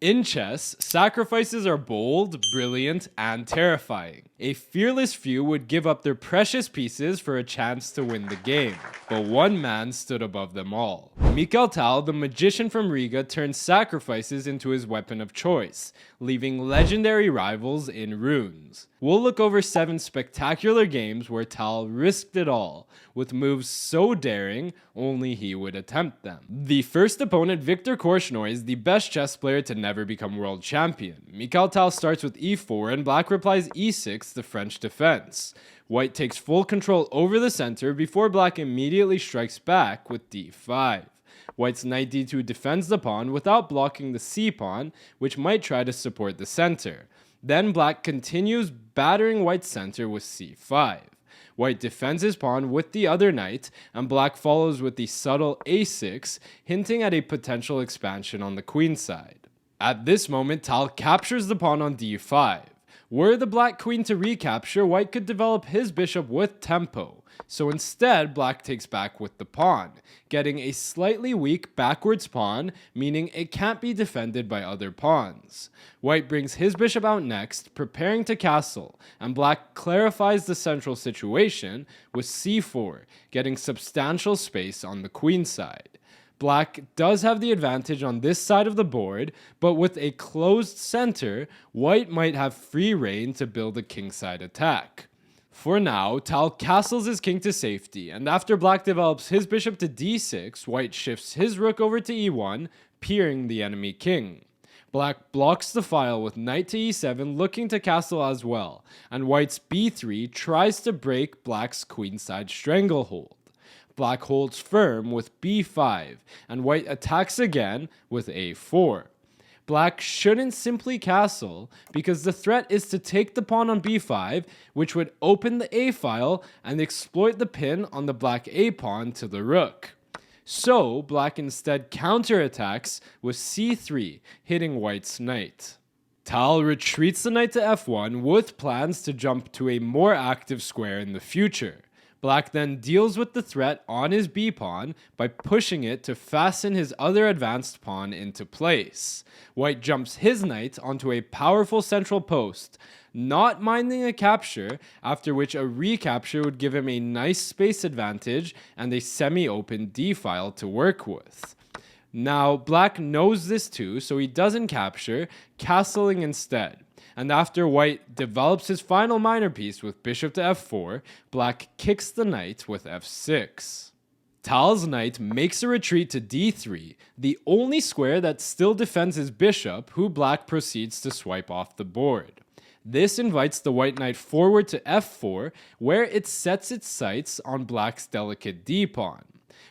In chess, sacrifices are bold, brilliant, and terrifying. A fearless few would give up their precious pieces for a chance to win the game, but one man stood above them all. Mikhail Tal, the magician from Riga, turned sacrifices into his weapon of choice, leaving legendary rivals in ruins. We'll look over 7 spectacular games where Tal risked it all, with moves so daring, only he would attempt them. The first opponent, Viktor Korchnoi, is the best chess player to never become world champion. Mikhail Tal starts with e4 and black replies e6, the French defense. White takes full control over the center before black immediately strikes back with d5. White's knight d2 defends the pawn without blocking the c pawn, which might try to support the center. Then black continues battering white's center with c5. White defends his pawn with the other knight, and black follows with the subtle a6, hinting at a potential expansion on the queen side. At this moment, Tal captures the pawn on d5. Were the black queen to recapture, white could develop his bishop with tempo, so instead black takes back with the pawn, getting a slightly weak backwards pawn, meaning it can't be defended by other pawns. White brings his bishop out next, preparing to castle, and black clarifies the central situation with c4, getting substantial space on the queen side. Black does have the advantage on this side of the board, but with a closed center, white might have free rein to build a kingside attack. For now, Tal castles his king to safety, and after black develops his bishop to d6, white shifts his rook over to e1, peering the enemy king. Black blocks the file with knight to e7, looking to castle as well, and white's b3 tries to break black's queenside stranglehold. Black holds firm with b5, and white attacks again with a4. Black shouldn't simply castle, because the threat is to take the pawn on b5, which would open the a file and exploit the pin on the black a pawn to the rook. So black instead counterattacks with c3, hitting white's knight. Tal retreats the knight to f1 with plans to jump to a more active square in the future. Black then deals with the threat on his b-pawn by pushing it to fasten his other advanced pawn into place. White jumps his knight onto a powerful central post, not minding a capture, after which a recapture would give him a nice space advantage and a semi-open d-file to work with. Now, black knows this too, so he doesn't capture, castling instead. And after white develops his final minor piece with bishop to f4, black kicks the knight with f6. Tal's knight makes a retreat to d3, the only square that still defends his bishop, who black proceeds to swipe off the board. This invites the white knight forward to f4, where it sets its sights on black's delicate d-pawn.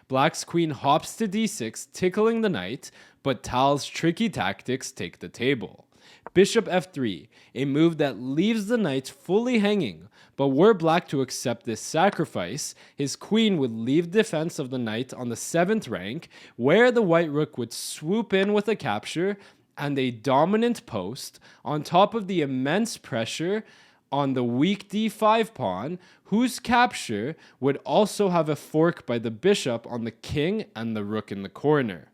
Black's queen hops to d6, tickling the knight, but Tal's tricky tactics take the table. Bishop f3, a move that leaves the knight fully hanging, but were black to accept this sacrifice, his queen would leave defense of the knight on the 7th rank, where the white rook would swoop in with a capture and a dominant post on top of the immense pressure on the weak d5 pawn, whose capture would also have a fork by the bishop on the king and the rook in the corner.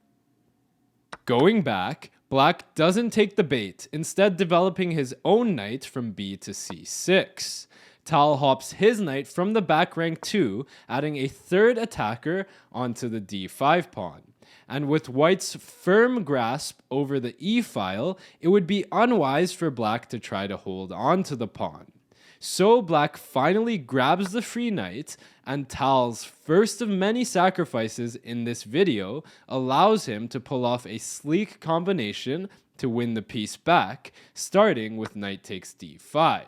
Going back, black doesn't take the bait, instead developing his own knight from b to c6. Tal hops his knight from the back rank too, adding a third attacker onto the d5 pawn. And with white's firm grasp over the e-file, it would be unwise for black to try to hold on to the pawn. So black finally grabs the free knight, and Tal's first of many sacrifices in this video allows him to pull off a sleek combination to win the piece back, starting with knight takes d5.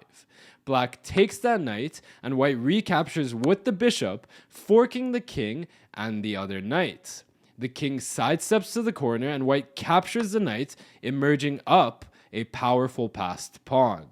Black takes that knight, and white recaptures with the bishop, forking the king and the other knight. The king sidesteps to the corner, and white captures the knight, emerging up a powerful passed pawn.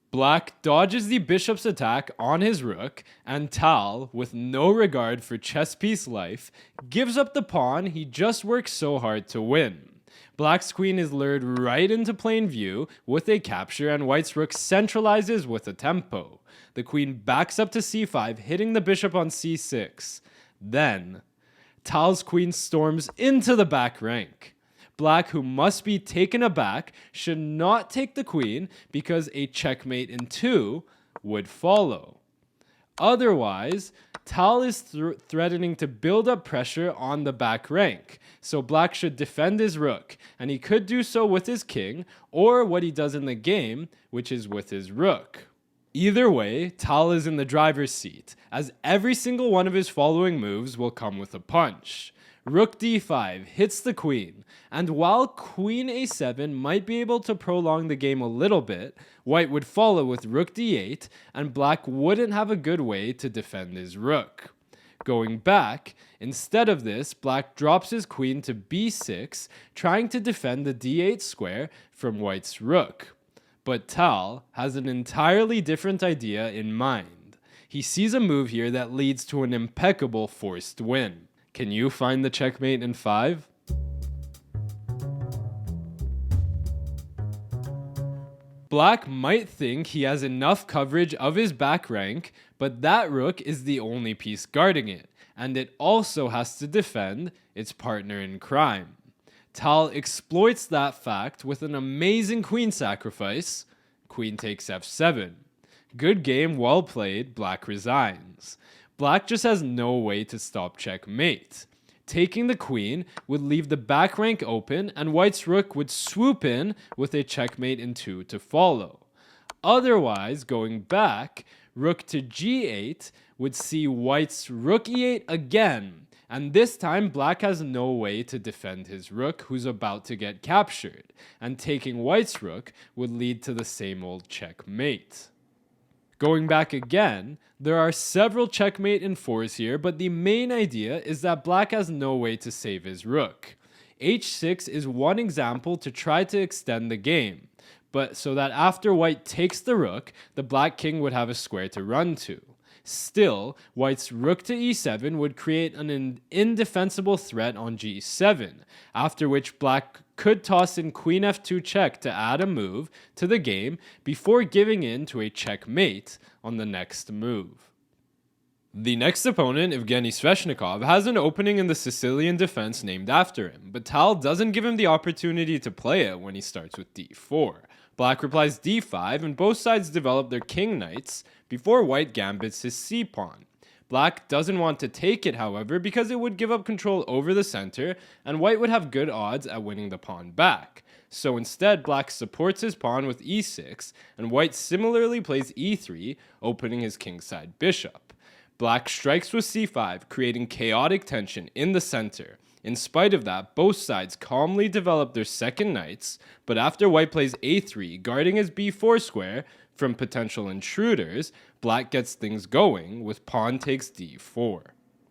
Black dodges the bishop's attack on his rook, and Tal, with no regard for chess piece life, gives up the pawn he just worked so hard to win. Black's queen is lured right into plain view with a capture, and white's rook centralizes with a tempo. The queen backs up to c5, hitting the bishop on c6. Then, Tal's queen storms into the back rank. Black, who must be taken aback, should not take the queen because a checkmate in 2 would follow. Otherwise, Tal is threatening to build up pressure on the back rank, so Black should defend his rook, and he could do so with his king, or what he does in the game, which is with his rook. Either way, Tal is in the driver's seat, as every single one of his following moves will come with a punch. Rook d5 hits the queen, and while queen a7 might be able to prolong the game a little bit, white would follow with rook d8, and black wouldn't have a good way to defend his rook. Going back, instead of this, black drops his queen to b6, trying to defend the d8 square from white's rook. But Tal has an entirely different idea in mind. He sees a move here that leads to an impeccable forced win. Can you find the checkmate in 5? Black might think he has enough coverage of his back rank, but that rook is the only piece guarding it, and it also has to defend its partner in crime. Tal exploits that fact with an amazing queen sacrifice. Queen takes f7. Good game, well played, black resigns. Black just has no way to stop checkmate. Taking the queen would leave the back rank open, and white's rook would swoop in with a checkmate in 2 to follow. Otherwise, going back, rook to g8 would see white's rook e8 again, and this time black has no way to defend his rook, who's about to get captured, and taking white's rook would lead to the same old checkmate. Going back again, there are several checkmate in 4s here, but the main idea is that black has no way to save his rook. h6 is one example to try to extend the game, but so that after white takes the rook, the black king would have a square to run to. Still, white's rook to e7 would create an indefensible threat on g7, after which black could toss in queen f2 check to add a move to the game before giving in to a checkmate on the next move. The next opponent, Evgeny Sveshnikov, has an opening in the Sicilian defense named after him, but Tal doesn't give him the opportunity to play it when he starts with d4. Black replies d5, and both sides develop their king knights before white gambits his c-pawn. Black doesn't want to take it, however, because it would give up control over the center, and white would have good odds at winning the pawn back. So instead, black supports his pawn with e6, and white similarly plays e3, opening his kingside bishop. Black strikes with c5, creating chaotic tension in the center. In spite of that, both sides calmly develop their second knights, but after white plays a3, guarding his b4 square from potential intruders, black gets things going with pawn takes d4.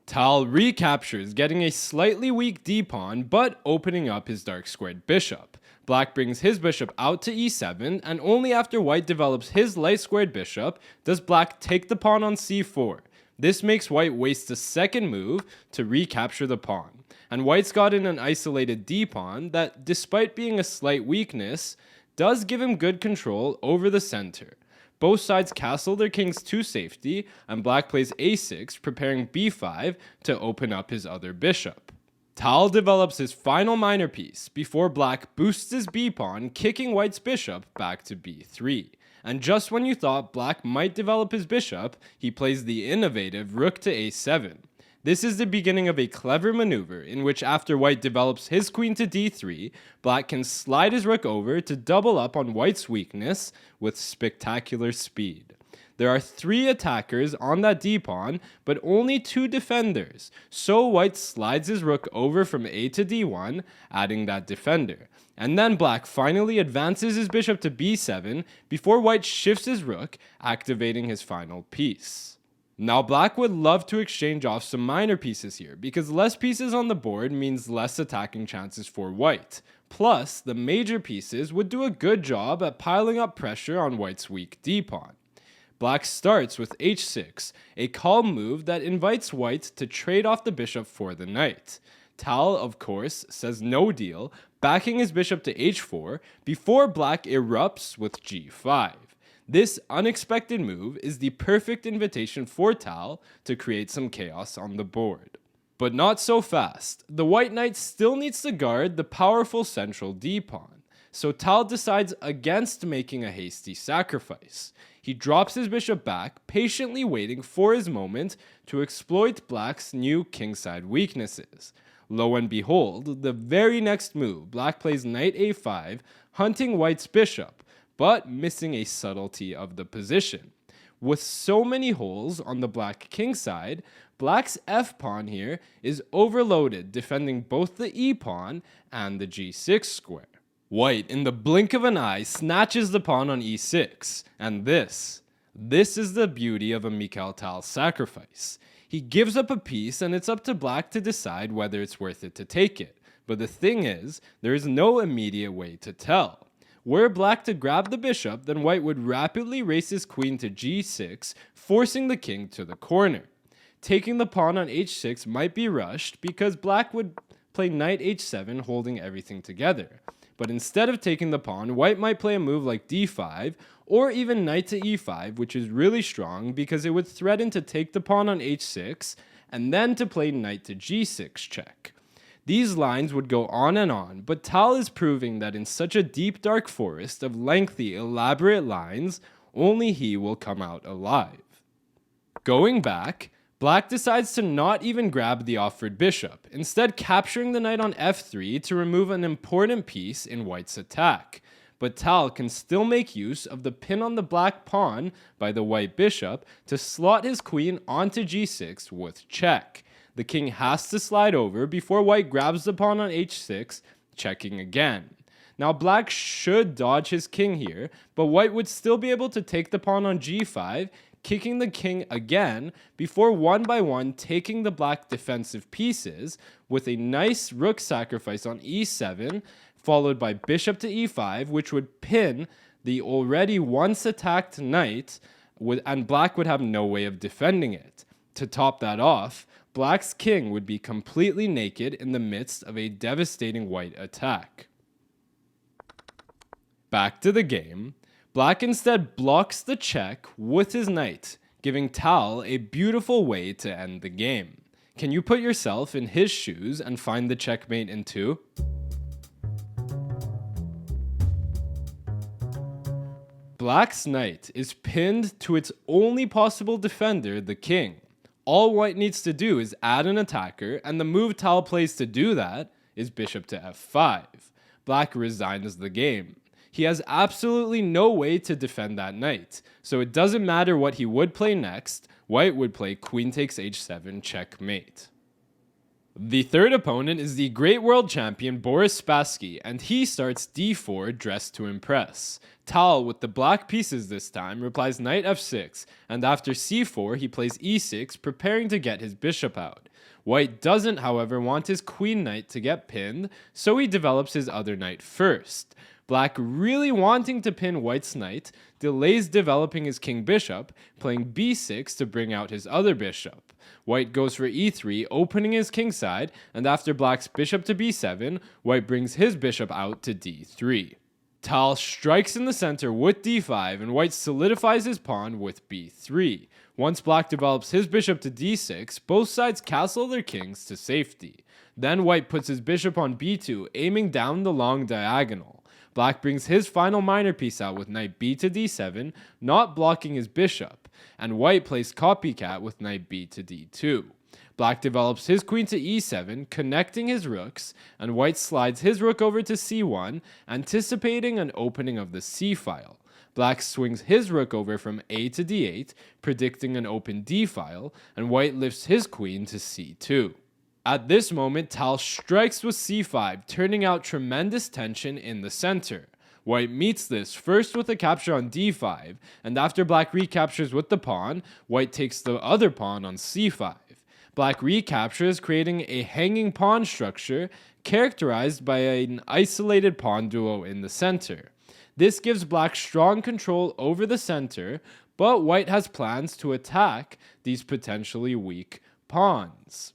Tal recaptures, getting a slightly weak d-pawn, but opening up his dark squared bishop. Black brings his bishop out to e7, and only after white develops his light squared bishop does black take the pawn on c4. This makes white waste a second move to recapture the pawn, and white's got in an isolated d-pawn that, despite being a slight weakness, does give him good control over the center. Both sides castle their kings to safety, and black plays a6, preparing b5 to open up his other bishop. Tal develops his final minor piece before black boosts his b-pawn, kicking white's bishop back to b3. And just when you thought black might develop his bishop, he plays the innovative rook to a7. This is the beginning of a clever maneuver in which after white develops his queen to d3, black can slide his rook over to double up on white's weakness with spectacular speed. There are 3 attackers on that d-pawn, but only 2 defenders, so white slides his rook over from a to d1, adding that defender. And then black finally advances his bishop to b7 before white shifts his rook, activating his final piece. Now black would love to exchange off some minor pieces here, because less pieces on the board means less attacking chances for white. Plus, the major pieces would do a good job at piling up pressure on white's weak d-pawn. Black starts with h6, a calm move that invites white to trade off the bishop for the knight. Tal, of course, says no deal, backing his bishop to h4 before black erupts with g5. This unexpected move is the perfect invitation for Tal to create some chaos on the board. But not so fast. The white knight still needs to guard the powerful central d-pawn, so Tal decides against making a hasty sacrifice. He drops his bishop back, patiently waiting for his moment to exploit black's new kingside weaknesses. Lo and behold, the very next move, black plays knight a5, hunting white's bishop, but missing a subtlety of the position. With so many holes on the black king side, black's f-pawn here is overloaded, defending both the e-pawn and the g6 square. White, in the blink of an eye, snatches the pawn on e6, and this is the beauty of a Mikhail Tal sacrifice. He gives up a piece, and it's up to black to decide whether it's worth it to take it. But the thing is, there is no immediate way to tell. Were black to grab the bishop, then white would rapidly race his queen to g6, forcing the king to the corner. Taking the pawn on h6 might be rushed because black would play knight h7, holding everything together. But instead of taking the pawn, white might play a move like d5, or even knight to e5, which is really strong because it would threaten to take the pawn on h6, and then to play knight to g6 check. These lines would go on, but Tal is proving that in such a deep dark forest of lengthy, elaborate lines, only he will come out alive. Going back, black decides to not even grab the offered bishop, instead capturing the knight on f3 to remove an important piece in white's attack. But Tal can still make use of the pin on the black pawn by the white bishop to slot his queen onto g6 with check. The king has to slide over before white grabs the pawn on h6, checking again. Now black should dodge his king here, but white would still be able to take the pawn on g5, kicking the king again before one by one taking the black defensive pieces with a nice rook sacrifice on e7, followed by bishop to e5, which would pin the already once attacked knight, and black would have no way of defending it. To top that off, black's king would be completely naked in the midst of a devastating white attack. Back to the game, black instead blocks the check with his knight, giving Tal a beautiful way to end the game. Can you put yourself in his shoes and find the checkmate in 2? Black's knight is pinned to its only possible defender, the king. All white needs to do is add an attacker, and the move Tal plays to do that is bishop to f5. Black resigns the game. He has absolutely no way to defend that knight, so it doesn't matter what he would play next, white would play queen takes h7 checkmate. The third opponent is the great world champion Boris Spassky, and he starts d4 dressed to impress. Tal, with the black pieces this time, replies knight f6, and after c4 he plays e6, preparing to get his bishop out. White doesn't, however, want his queen knight to get pinned, so he develops his other knight first. Black, really wanting to pin white's knight, delays developing his king bishop, playing b6 to bring out his other bishop. White goes for e3, opening his king side, and after black's bishop to b7, white brings his bishop out to d3. Tal strikes in the center with d5, and white solidifies his pawn with b3. Once black develops his bishop to d6, both sides castle their kings to safety. Then white puts his bishop on b2, aiming down the long diagonal. Black brings his final minor piece out with knight b to d7, not blocking his bishop, and white plays copycat with knight b to d2. Black develops his queen to e7, connecting his rooks, and white slides his rook over to c1, anticipating an opening of the c-file. Black swings his rook over from a to d8, predicting an open d-file, and white lifts his queen to c2. At this moment, Tal strikes with c5, turning out tremendous tension in the center. White meets this first with a capture on d5, and after black recaptures with the pawn, white takes the other pawn on c5. Black recaptures, creating a hanging pawn structure characterized by an isolated pawn duo in the center. This gives black strong control over the center, but white has plans to attack these potentially weak pawns.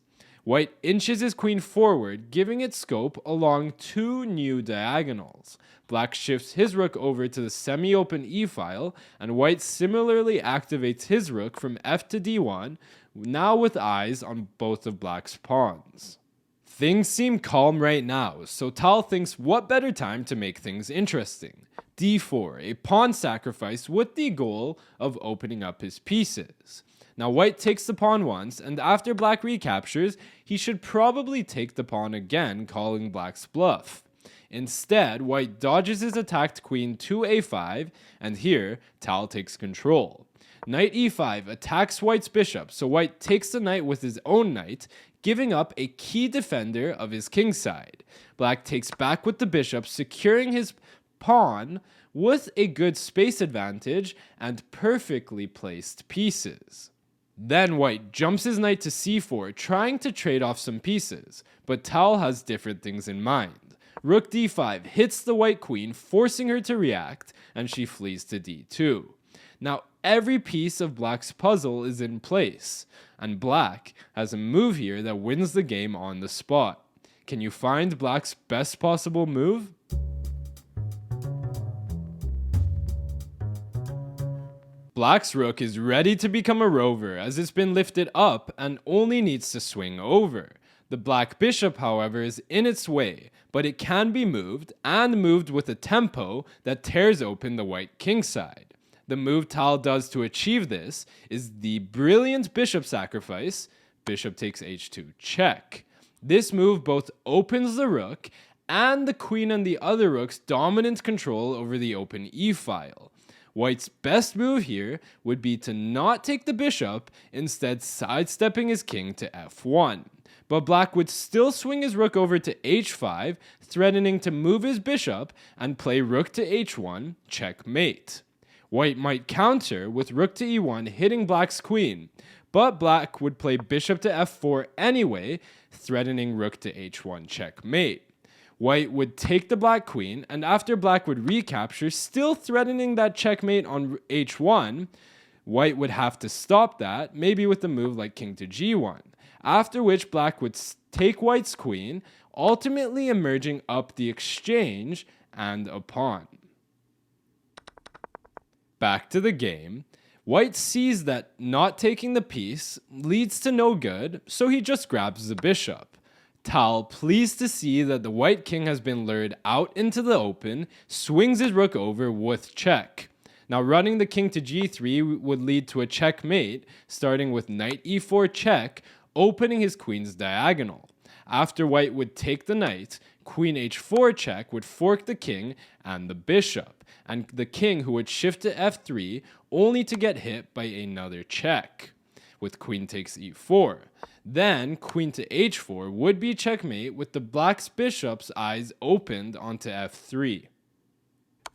White inches his queen forward, giving it scope along two new diagonals. Black shifts his rook over to the semi-open e-file, and white similarly activates his rook from f to d1, now with eyes on both of black's pawns. Things seem calm right now, so Tal thinks what better time to make things interesting. d4, a pawn sacrifice with the goal of opening up his pieces. Now white takes the pawn once, and after black recaptures, he should probably take the pawn again, calling black's bluff. Instead, white dodges his attacked queen to a5, and here, Tal takes control. Knight e5 attacks white's bishop, so white takes the knight with his own knight, giving up a key defender of his king side. Black takes back with the bishop, securing his pawn with a good space advantage and perfectly placed pieces. Then white jumps his knight to c4, trying to trade off some pieces, but Tal has different things in mind. Rook d5 hits the white queen, forcing her to react, and she flees to d2. Now every piece of black's puzzle is in place, and black has a move here that wins the game on the spot. Can you find black's best possible move? Black's rook is ready to become a rover as it's been lifted up and only needs to swing over. The black bishop, however, is in its way, but it can be moved, and moved with a tempo that tears open the white king side. The move Tal does to achieve this is the brilliant bishop sacrifice, bishop takes h2 check. This move both opens the rook and the queen and the other rook's dominant control over the open e-file. White's best move here would be to not take the bishop, instead sidestepping his king to f1. But black would still swing his rook over to h5, threatening to move his bishop and play rook to h1, checkmate. White might counter with rook to e1 hitting black's queen, but black would play bishop to f4 anyway, threatening rook to h1 checkmate. White would take the black queen, and after black would recapture, still threatening that checkmate on h1, white would have to stop that, maybe with a move like king to g1, after which black would take white's queen, ultimately emerging up the exchange and a pawn. Back to the game. White sees that not taking the piece leads to no good, so he just grabs the bishop. Tal, pleased to see that the white king has been lured out into the open, swings his rook over with check. Now running the king to g3 would lead to a checkmate, starting with knight e4 check, opening his queen's diagonal. After white would take the knight, queen h4 check would fork the king and the bishop, and the king who would shift to f3 only to get hit by another check, with queen takes e4. Then queen to h4 would be checkmate with the black's bishop's eyes opened onto f3.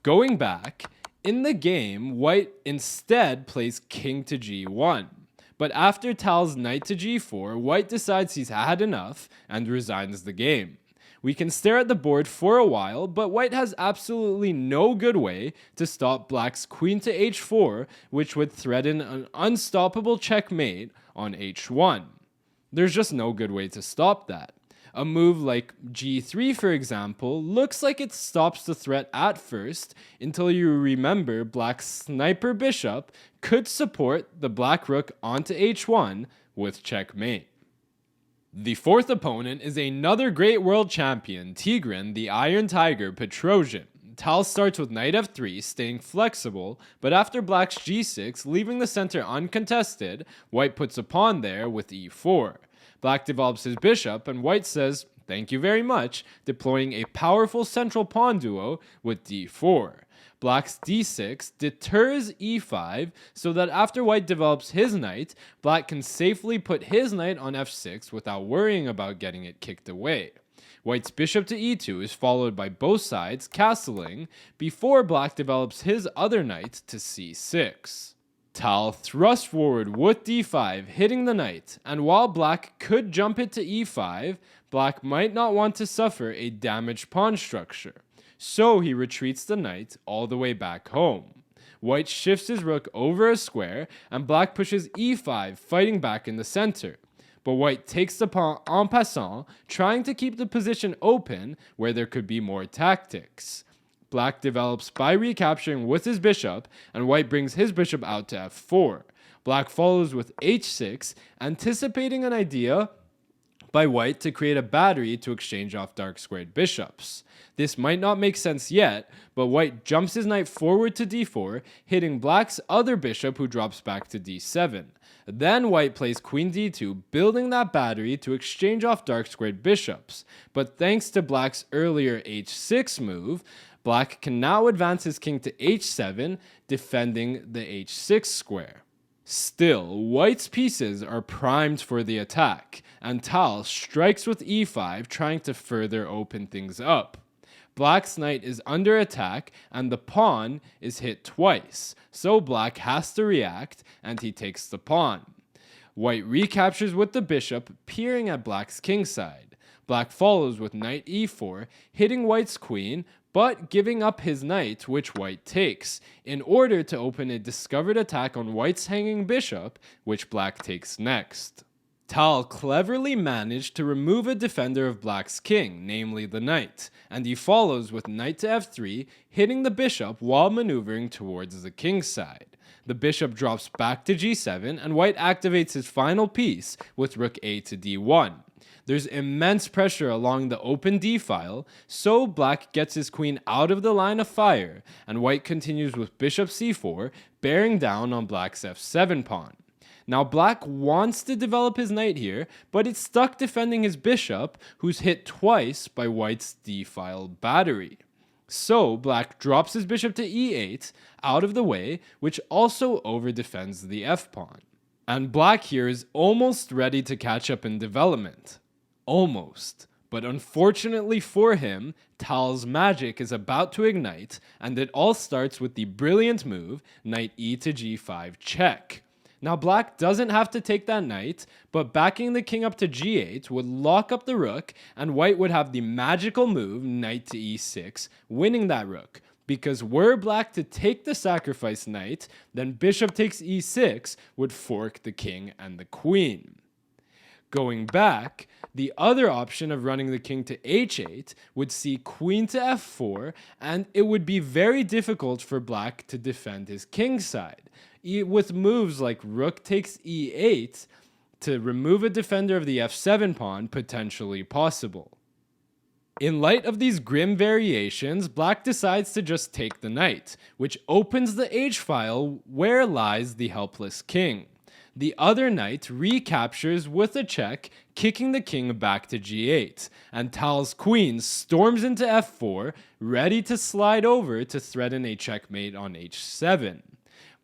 Going back, in the game, white instead plays king to g1. But after Tal's knight to g4, white decides he's had enough and resigns the game. We can stare at the board for a while, but white has absolutely no good way to stop black's queen to h4, which would threaten an unstoppable checkmate on h1. There's just no good way to stop that. A move like g3, for example, looks like it stops the threat at first until you remember black's sniper bishop could support the black rook onto h1 with checkmate. The fourth opponent is another great world champion, Tigran the Iron Tiger Petrosian. Tal starts with knight f3, staying flexible, but after black's g6, leaving the center uncontested, white puts a pawn there with e4. Black develops his bishop, and white says, "Thank you very much," deploying a powerful central pawn duo with d4. Black's d6 deters e5, so that after white develops his knight, black can safely put his knight on f6 without worrying about getting it kicked away. White's bishop to e2 is followed by both sides castling before black develops his other knight to c6. Tal thrusts forward with d5, hitting the knight, and while black could jump it to e5, black might not want to suffer a damaged pawn structure, so he retreats the knight all the way back home. White shifts his rook over a square, and black pushes e5, fighting back in the center. but white takes the pawn en passant, trying to keep the position open where there could be more tactics. Black develops by recapturing with his bishop, and white brings his bishop out to f4. Black follows with h6, anticipating an idea by white to create a battery to exchange off dark squared bishops. This might not make sense yet, but white jumps his knight forward to d4, hitting black's other bishop who drops back to d7. Then white plays queen d2, building that battery to exchange off dark squared bishops. But thanks to black's earlier h6 move, black can now advance his king to h7, defending the h6 square. Still, white's pieces are primed for the attack, and Tal strikes with e5, trying to further open things up. Black's knight is under attack, and the pawn is hit twice, so black has to react, and he takes the pawn. White recaptures with the bishop, peering at black's kingside. Black follows with knight e4, hitting white's queen, but giving up his knight, which white takes, in order to open a discovered attack on white's hanging bishop, which black takes next. Tal cleverly managed to remove a defender of black's king, namely the knight, and he follows with knight to f3, hitting the bishop while maneuvering towards the king's side. The bishop drops back to g7, and white activates his final piece with rook a to d1. There's immense pressure along the open d-file, so black gets his queen out of the line of fire, and white continues with bishop c4, bearing down on black's f7 pawn. Now black wants to develop his knight here, but it's stuck defending his bishop, who's hit twice by white's d-file battery. So black drops his bishop to e8, out of the way, which also over-defends the f-pawn. And black here is almost ready to catch up in development. Almost. But unfortunately for him, Tal's magic is about to ignite, and it all starts with the brilliant move, knight e to g5 check. Now black doesn't have to take that knight, but backing the king up to g8 would lock up the rook, and white would have the magical move, knight to e6, winning that rook. Because were black to take the sacrifice knight, then bishop takes e6 would fork the king and the queen. Going back, the other option of running the king to h8 would see queen to f4, and it would be very difficult for black to defend his king side. With moves like rook takes e8 to remove a defender of the f7 pawn potentially possible. In light of these grim variations, black decides to just take the knight, which opens the h-file where lies the helpless king. The other knight recaptures with a check, kicking the king back to g8, and Tal's queen storms into f4, ready to slide over to threaten a checkmate on h7.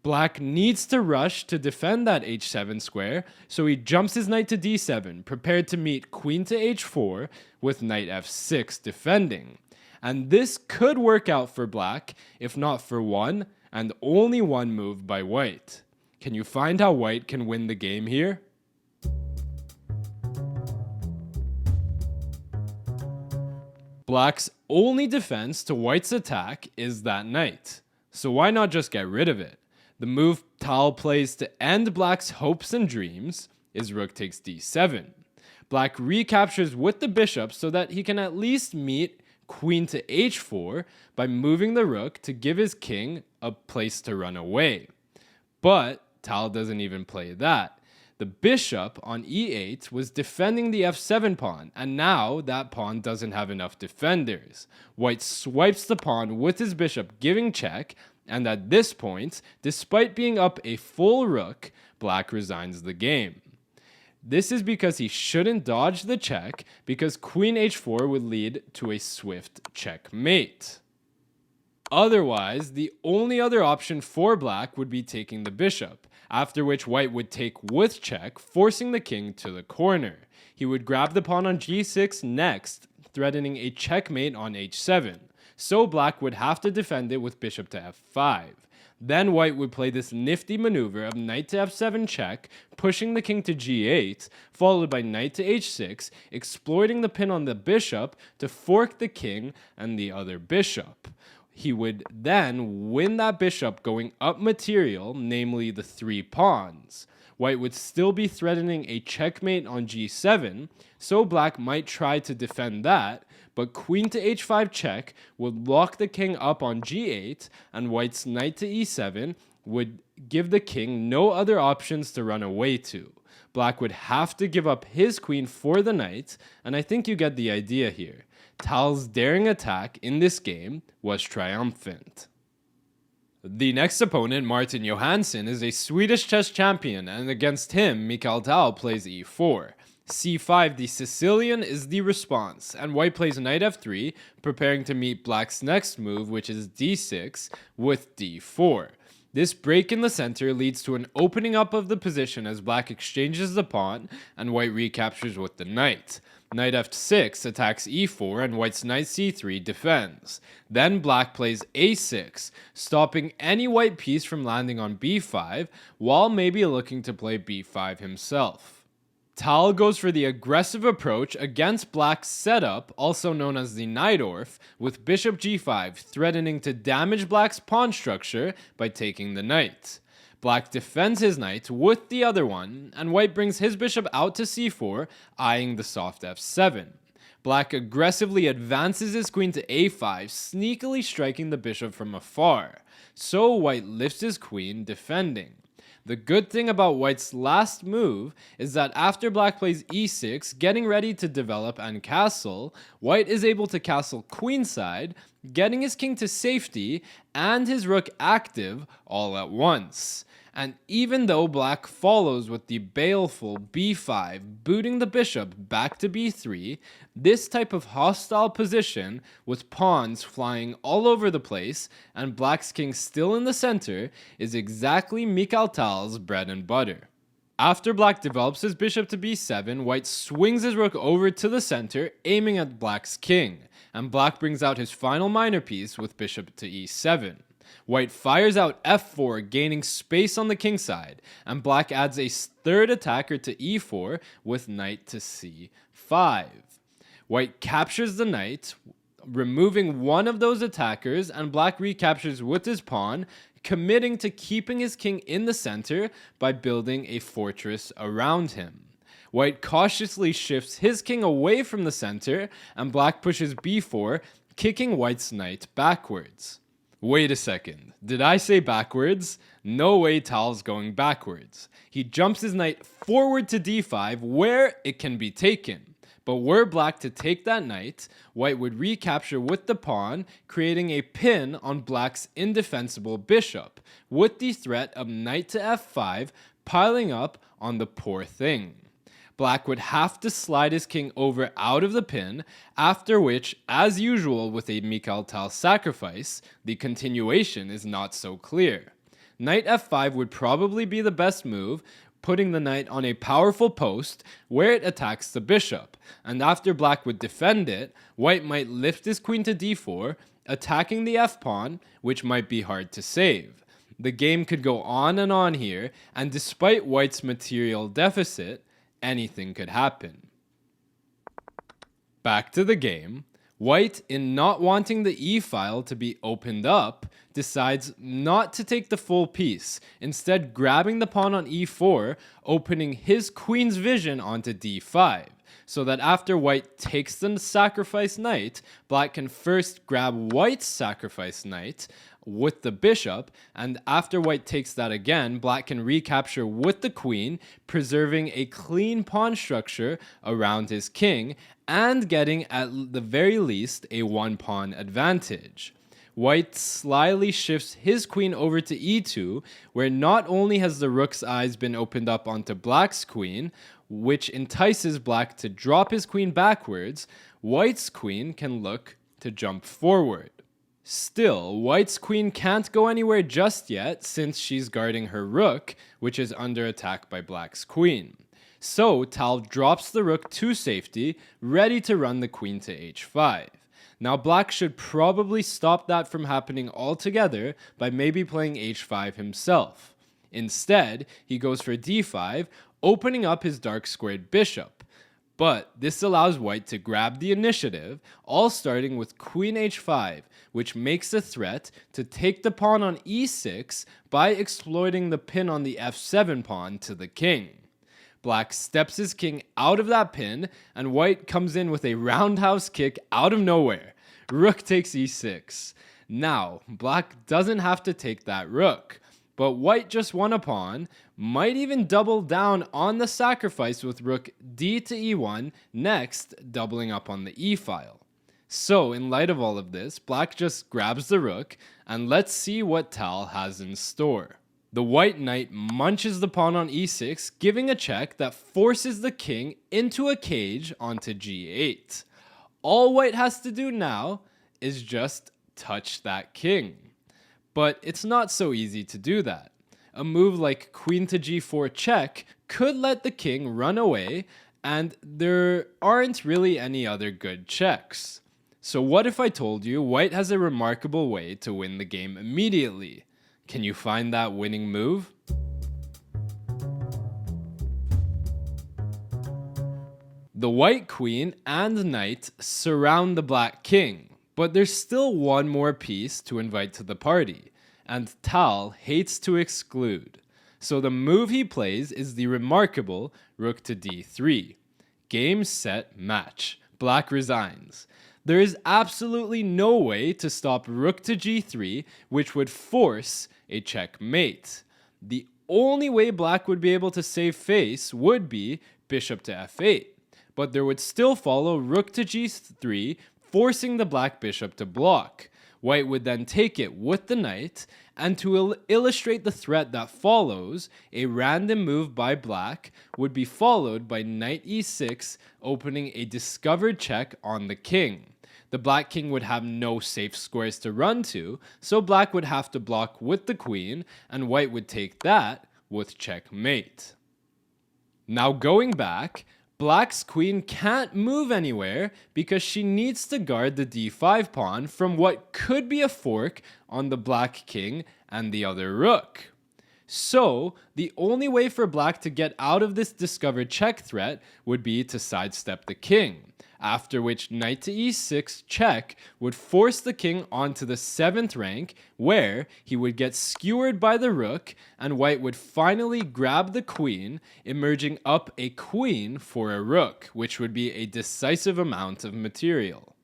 Black needs to rush to defend that h7 square, so he jumps his knight to d7, prepared to meet queen to h4 with knight f6 defending. And this could work out for black, if not for one, and only one move by white. Can you find how white can win the game here? Black's only defense to white's attack is that knight, so why not just get rid of it? The move Tal plays to end black's hopes and dreams is rook takes d7. Black recaptures with the bishop so that he can at least meet queen to h4 by moving the rook to give his king a place to run away. But Tal doesn't even play that. The bishop on e8 was defending the f7 pawn, and now that pawn doesn't have enough defenders. White swipes the pawn with his bishop, giving check, and at this point, despite being up a full rook, black resigns the game. This is because he shouldn't dodge the check, because queen h4 would lead to a swift checkmate. Otherwise, the only other option for black would be taking the bishop, after which white would take with check, forcing the king to the corner. He would grab the pawn on g6 next, threatening a checkmate on h7, so black would have to defend it with bishop to f5. Then white would play this nifty maneuver of knight to f7 check, pushing the king to g8, followed by knight to h6, exploiting the pin on the bishop to fork the king and the other bishop. He would then win that bishop going up material, namely the 3 pawns. white would still be threatening a checkmate on g7, so black might try to defend that, but queen to h5 check would lock the king up on g8, and white's knight to e7 would give the king no other options to run away to. Black would have to give up his queen for the knight, and I think you get the idea here. Tal's daring attack in this game was triumphant. The next opponent, Martin Johansson, is a Swedish chess champion, and against him, Mikhail Tal plays e4. c5, the Sicilian, is the response, and white plays knight f3, preparing to meet black's next move, which is d6, with d4. This break in the center leads to an opening up of the position as black exchanges the pawn, and white recaptures with the knight. Knight f6 attacks e4 and white's knight c3 defends. Then black plays a6, stopping any white piece from landing on b5, while maybe looking to play b5 himself. Tal goes for the aggressive approach against black's setup, also known as the Najdorf, with bishop g5 threatening to damage black's pawn structure by taking the knight. Black defends his knight with the other one, and white brings his bishop out to c4, eyeing the soft f7. Black aggressively advances his queen to a5, sneakily striking the bishop from afar. So white lifts his queen, defending. The good thing about white's last move is that after black plays e6, getting ready to develop and castle, white is able to castle queenside, getting his king to safety and his rook active all at once. And even though black follows with the baleful b5, booting the bishop back to b3, this type of hostile position, with pawns flying all over the place and black's king still in the center, is exactly Mikhail Tal's bread and butter. After black develops his bishop to b7, white swings his rook over to the center, aiming at black's king, and black brings out his final minor piece with bishop to e7. White fires out f4, gaining space on the king side, and black adds a third attacker to e4 with knight to c5. White captures the knight, removing one of those attackers, and black recaptures with his pawn, committing to keeping his king in the center by building a fortress around him. White cautiously shifts his king away from the center, and black pushes b4, kicking white's knight backwards. Wait a second, did I say backwards? No way Tal's going backwards. He jumps his knight forward to d5 where it can be taken. But were black to take that knight, white would recapture with the pawn, creating a pin on black's indefensible bishop, with the threat of knight to f5 piling up on the poor thing. Black would have to slide his king over out of the pin, after which, as usual with a Mikhail Tal sacrifice, the continuation is not so clear. Knight f5 would probably be the best move, putting the knight on a powerful post where it attacks the bishop, and after black would defend it, white might lift his queen to d4, attacking the f-pawn, which might be hard to save. The game could go on and on here, and despite white's material deficit, anything could happen. Back to the game. White, in not wanting the e-file to be opened up, decides not to take the full piece, instead grabbing the pawn on e4, opening his queen's vision onto d5, so that after white takes the sacrificed knight, black can first grab white's sacrificed knight with the bishop, and after white takes that again, black can recapture with the queen, preserving a clean pawn structure around his king, and getting at the very least a one-pawn advantage. White slyly shifts his queen over to e2, where not only has the rook's eyes been opened up onto black's queen, which entices black to drop his queen backwards, white's queen can look to jump forward. Still, white's queen can't go anywhere just yet since she's guarding her rook, which is under attack by black's queen. So Tal drops the rook to safety, ready to run the queen to h5. Now black should probably stop that from happening altogether by maybe playing h5 himself. Instead, he goes for d5, opening up his dark squared bishop. But this allows white to grab the initiative, all starting with queen h5, which makes a threat to take the pawn on e6 by exploiting the pin on the f7 pawn to the king. Black steps his king out of that pin, and white comes in with a roundhouse kick out of nowhere. Rook takes e6. Now, black doesn't have to take that rook, but white just won a pawn, might even double down on the sacrifice with rook d to e1, next doubling up on the e-file. So, in light of all of this, black just grabs the rook, and let's see what Tal has in store. The white knight munches the pawn on e6, giving a check that forces the king into a cage onto g8. All white has to do now is just touch that king. But it's not so easy to do that. A move like queen to g4 check could let the king run away, and there aren't really any other good checks. So what if I told you white has a remarkable way to win the game immediately? Can you find that winning move? The white queen and knight surround the black king, but there's still one more piece to invite to the party, and Tal hates to exclude. So the move he plays is the remarkable rook to d3. Game, set, match. Black resigns. There is absolutely no way to stop rook to g3, which would force a checkmate. The only way black would be able to save face would be bishop to f8, but there would still follow rook to g3, forcing the black bishop to block. White would then take it with the knight, and to illustrate the threat that follows, a random move by black would be followed by knight e6, opening a discovered check on the king. The black king would have no safe squares to run to, so black would have to block with the queen, and white would take that with checkmate. Now going back, black's queen can't move anywhere because she needs to guard the d5 pawn from what could be a fork on the black king and the other rook. So, the only way for black to get out of this discovered check threat would be to sidestep the king, after which knight to e6 check would force the king onto the 7th rank, where he would get skewered by the rook, and white would finally grab the queen, emerging up a queen for a rook, which would be a decisive amount of material.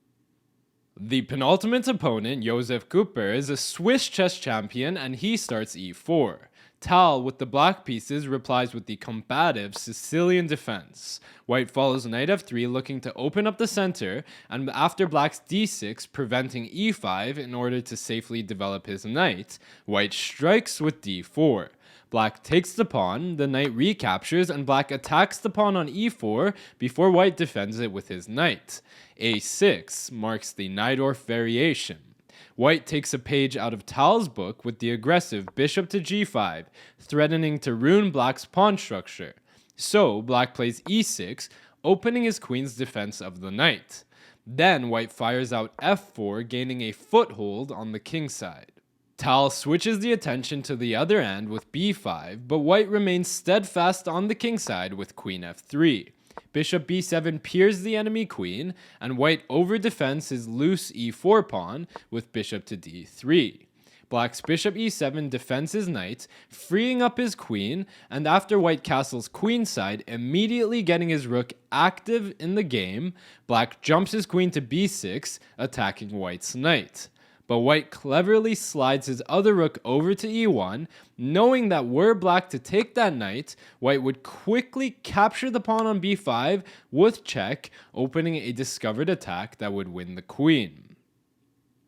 The penultimate opponent, Josef Cooper, is a Swiss chess champion, and he starts e4. Tal, with the black pieces, replies with the combative Sicilian defense. White follows knight f3, looking to open up the center, and after black's d6, preventing e5 in order to safely develop his knight, white strikes with d4. Black takes the pawn, the knight recaptures, and black attacks the pawn on e4 before white defends it with his knight. a6 marks the Najdorf variation. White takes a page out of Tal's book with the aggressive bishop to g5, threatening to ruin black's pawn structure. So black plays e6, opening his queen's defense of the knight. Then white fires out f4, gaining a foothold on the king side. Tal switches the attention to the other end with b5, but white remains steadfast on the king side with queen f3. Bishop b7 peers the enemy queen, and white over-defends his loose e4 pawn with bishop to d3. Black's bishop e7 defends his knight, freeing up his queen, and after white castles queenside, immediately getting his rook active in the game, black jumps his queen to b6, attacking white's knight. But white cleverly slides his other rook over to e1, knowing that were black to take that knight, white would quickly capture the pawn on b5 with check, opening a discovered attack that would win the queen.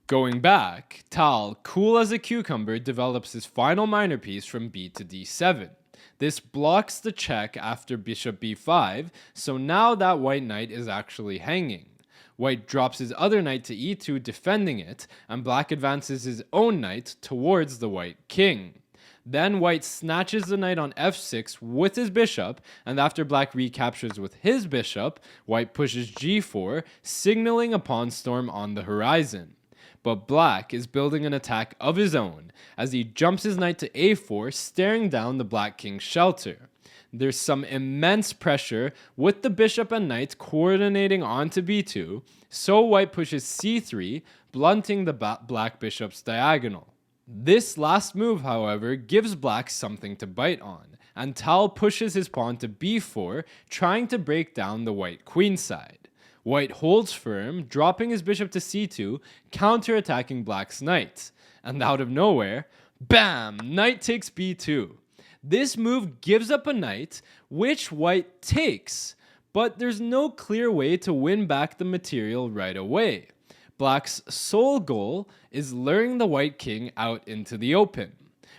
Going back, Tal, cool as a cucumber, develops his final minor piece from b to d7. This blocks the check after bishop b5, so now that white knight is actually hanging. White drops his other knight to e2, defending it, and black advances his own knight towards the white king. Then white snatches the knight on f6 with his bishop, and after black recaptures with his bishop, white pushes g4, signaling a pawn storm on the horizon. But black is building an attack of his own, as he jumps his knight to a4, staring down the black king's shelter. there's some immense pressure with the bishop and knight coordinating onto b2, so white pushes c3, blunting the black bishop's diagonal. This last move, however, gives black something to bite on, and Tal pushes his pawn to b4, trying to break down the white queen side. White holds firm, dropping his bishop to c2, counterattacking black's knight. And out of nowhere, bam! Knight takes b2. This move gives up a knight, which white takes, but there's no clear way to win back the material right away. Black's sole goal is luring the white king out into the open.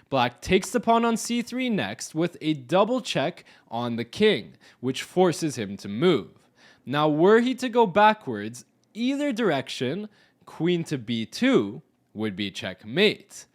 Black takes the pawn on c3 next with a double check on the king, which forces him to move. Now, were he to go backwards, either direction, queen to b2, would be checkmate.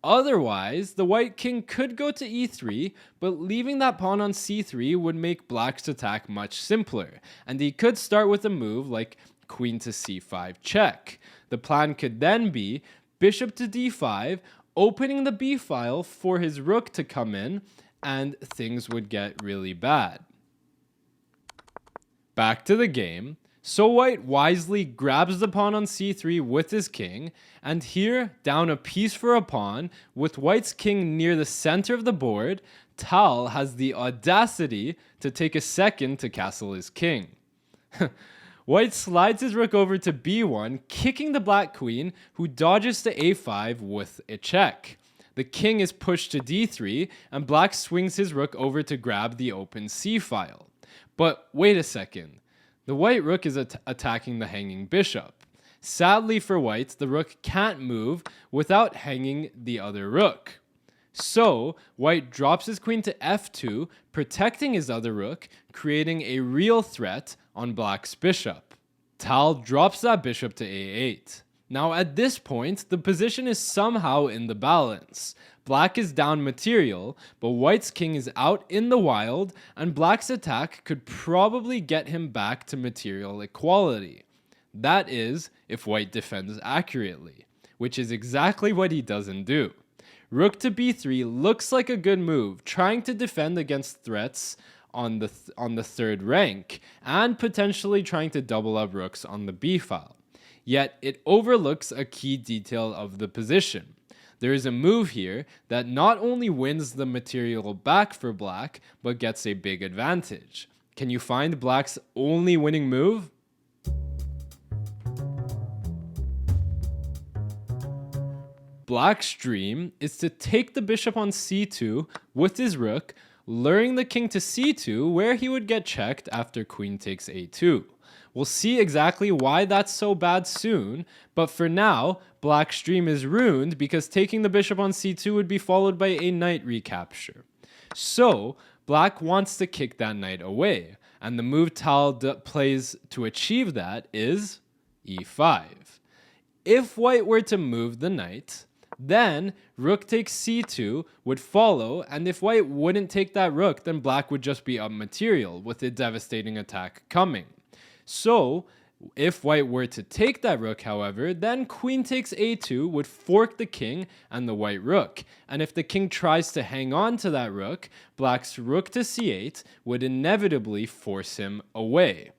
Otherwise, the white king could go to e3, but leaving that pawn on c3 would make black's attack much simpler, and he could start with a move like queen to c5 check. The plan could then be bishop to d5, opening the b file for his rook to come in, and things would get really bad. Back to the game, so white wisely grabs the pawn on c3 with his king, and here, down a piece for a pawn, with white's king near the center of the board, Tal has the audacity to take a second to castle his king. White slides his rook over to b1, kicking the black queen, who dodges to a5 with a check. The king is pushed to d3, and black swings his rook over to grab the open c file. But wait a second, the white rook is attacking the hanging bishop. Sadly for white, the rook can't move without hanging the other rook. So, white drops his queen to f2, protecting his other rook, creating a real threat on black's bishop. Tal drops that bishop to a8. Now at this point, the position is somehow in the balance. Black is down material, but white's king is out in the wild, and black's attack could probably get him back to material equality. That is, if white defends accurately, which is exactly what he doesn't do. Rook to b3 looks like a good move, trying to defend against threats on the third rank, and potentially trying to double up rooks on the b file. Yet it overlooks a key detail of the position. There is a move here that not only wins the material back for black, but gets a big advantage. Can you find black's only winning move? Black's dream is to take the bishop on c2 with his rook, luring the king to c2, where he would get checked after queen takes a2. We'll see exactly why that's so bad soon, but for now, black's dream is ruined because taking the bishop on c2 would be followed by a knight recapture. So, black wants to kick that knight away, and the move Tal plays to achieve that is e5. If white were to move the knight, then rook takes c2 would follow, and if white wouldn't take that rook, then black would just be up material with a devastating attack coming. So, if white were to take that rook, however, then queen takes a2 would fork the king and the white rook, and if the king tries to hang on to that rook, black's rook to c8 would inevitably force him away.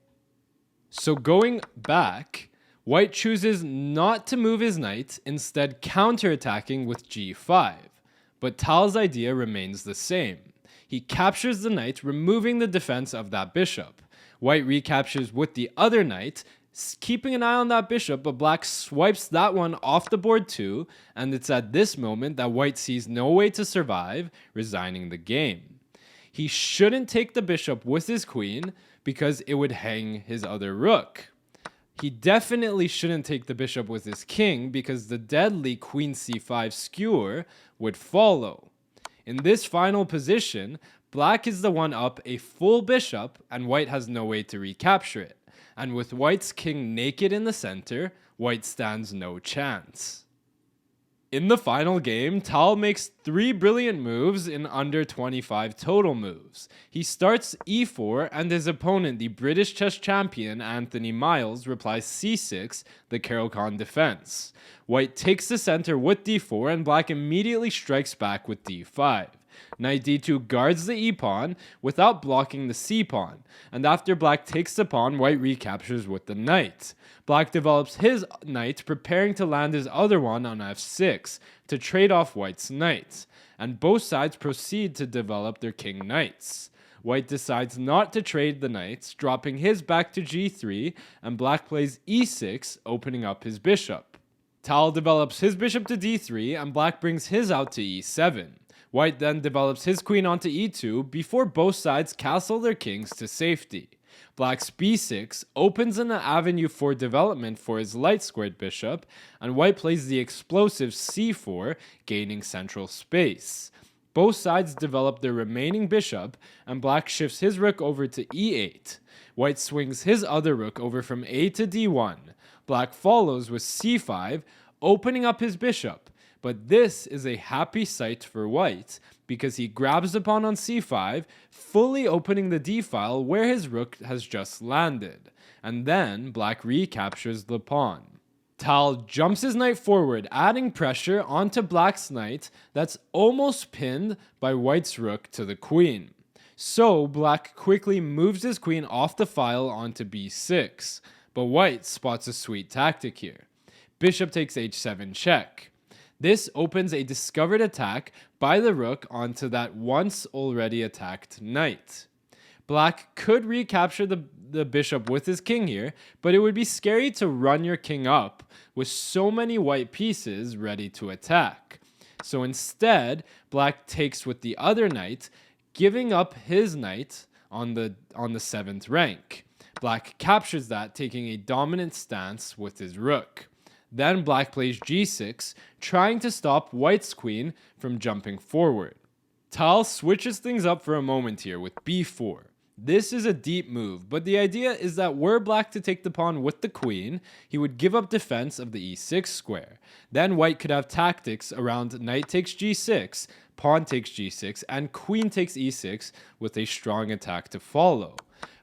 So going back, white chooses not to move his knight, instead counterattacking with g5, but Tal's idea remains the same. He captures the knight, removing the defense of that bishop. White recaptures with the other knight, keeping an eye on that bishop, but black swipes that one off the board too, and it's at this moment that white sees no way to survive, resigning the game. He shouldn't take the bishop with his queen because it would hang his other rook. He definitely shouldn't take the bishop with his king because the deadly queen c5 skewer would follow. In this final position, black is the one up a full bishop, and white has no way to recapture it. And with white's king naked in the center, white stands no chance. In the final game, Tal makes 3 brilliant moves in under 25 total moves. He starts e4, and his opponent, the British chess champion Anthony Miles, replies c6, the Caro-Kann defense. White takes the center with d4, and black immediately strikes back with d5. Knight d2 guards the e-pawn without blocking the c-pawn, and after black takes the pawn, white recaptures with the knight. Black develops his knight, preparing to land his other one on f6 to trade off white's knight, and both sides proceed to develop their king knights. White decides not to trade the knights, dropping his back to g3, and black plays e6, opening up his bishop. Tal develops his bishop to d3, and black brings his out to e7. White then develops his queen onto e2 before both sides castle their kings to safety. Black's b6 opens an avenue for development for his light-squared bishop, and white plays the explosive c4, gaining central space. Both sides develop their remaining bishop, and black shifts his rook over to e8. White swings his other rook over from a to d1. Black follows with c5, opening up his bishop, but this is a happy sight for white because he grabs the pawn on c5, fully opening the d-file where his rook has just landed, and then black recaptures the pawn. Tal jumps his knight forward, adding pressure onto black's knight that's almost pinned by white's rook to the queen. So black quickly moves his queen off the file onto b6, but white spots a sweet tactic here. Bishop takes h7 check. This opens a discovered attack by the rook onto that once already attacked knight. Black could recapture the bishop with his king here, but it would be scary to run your king up with so many white pieces ready to attack. So instead, black takes with the other knight, giving up his knight on the 7th rank. Black captures that, taking a dominant stance with his rook. Then black plays g6, trying to stop white's queen from jumping forward. Tal switches things up for a moment here with b4. This is a deep move, but the idea is that were black to take the pawn with the queen, he would give up defense of the e6 square. Then white could have tactics around knight takes g6, pawn takes g6, and queen takes e6 with a strong attack to follow.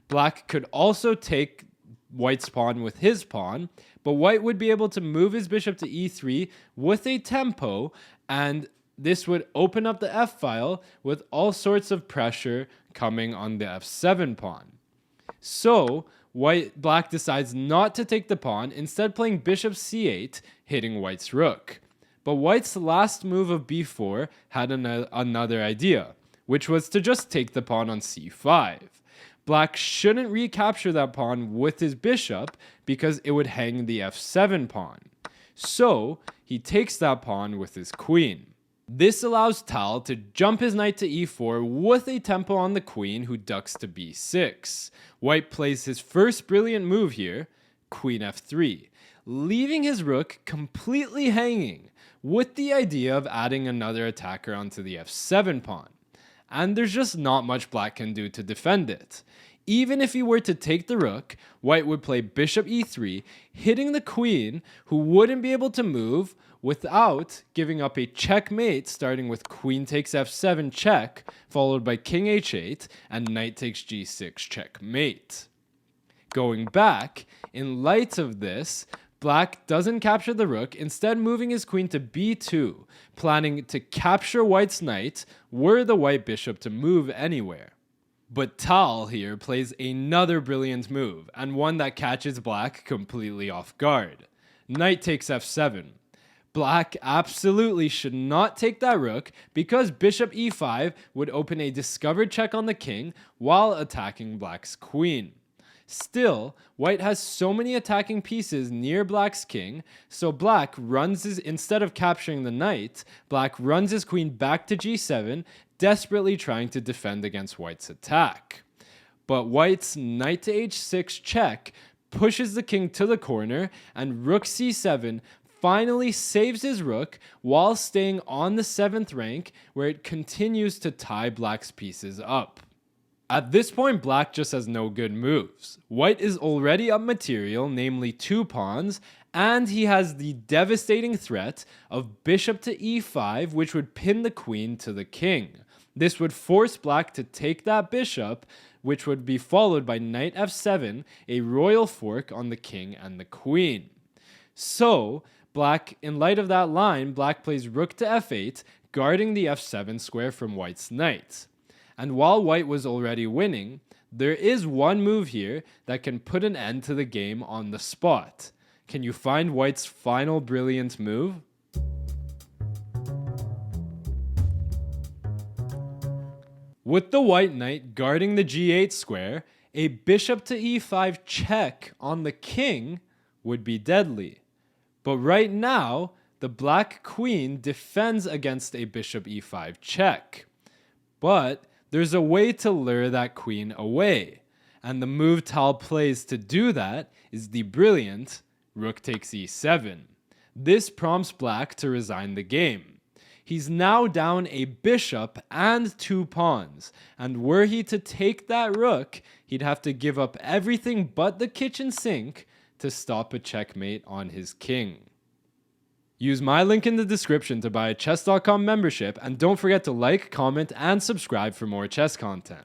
Black could also take white's pawn with his pawn, but white would be able to move his bishop to e3 with a tempo, and this would open up the f-file with all sorts of pressure coming on the f7 pawn. So black decides not to take the pawn, instead playing bishop c8, hitting white's rook. But white's last move of b4 had another idea, which was to just take the pawn on c5. Black shouldn't recapture that pawn with his bishop because it would hang the f7 pawn. So he takes that pawn with his queen. This allows Tal to jump his knight to e4 with a tempo on the queen, who ducks to b6. White plays his first brilliant move here, queen f3, leaving his rook completely hanging, with the idea of adding another attacker onto the f7 pawn. And there's just not much black can do to defend it. Even if he were to take the rook, white would play bishop e3, hitting the queen, who wouldn't be able to move without giving up a checkmate, starting with queen takes f7 check, followed by king h8 and knight takes g6 checkmate. Going back, in light of this, black doesn't capture the rook, instead moving his queen to b2, planning to capture white's knight were the white bishop to move anywhere. But Tal here plays another brilliant move, and one that catches black completely off guard. Knight takes f7. Black absolutely should not take that rook because bishop e5 would open a discovered check on the king while attacking black's queen. Still, white has so many attacking pieces near black's king, so black instead of capturing the knight, black runs his queen back to g7, desperately trying to defend against white's attack. But white's knight to h6 check pushes the king to the corner, and rook c7 finally saves his rook while staying on the 7th rank, where it continues to tie black's pieces up. At this point, black just has no good moves. White is already up material, namely 2 pawns, and he has the devastating threat of bishop to e5, which would pin the queen to the king. This would force black to take that bishop, which would be followed by knight f7, a royal fork on the king and the queen. So, In light of that line, black plays rook to f8, guarding the f7 square from white's knight. And while white was already winning, there is one move here that can put an end to the game on the spot. Can you find white's final brilliant move? With the white knight guarding the g8 square, a bishop to e5 check on the king would be deadly. But right now, the black queen defends against a bishop e5 check. But there's a way to lure that queen away, and the move Tal plays to do that is the brilliant rook takes e7. This prompts black to resign the game. He's now down a bishop and 2 pawns, and were he to take that rook, he'd have to give up everything but the kitchen sink to stop a checkmate on his king. Use my link in the description to buy a chess.com membership, and don't forget to like, comment, and subscribe for more chess content.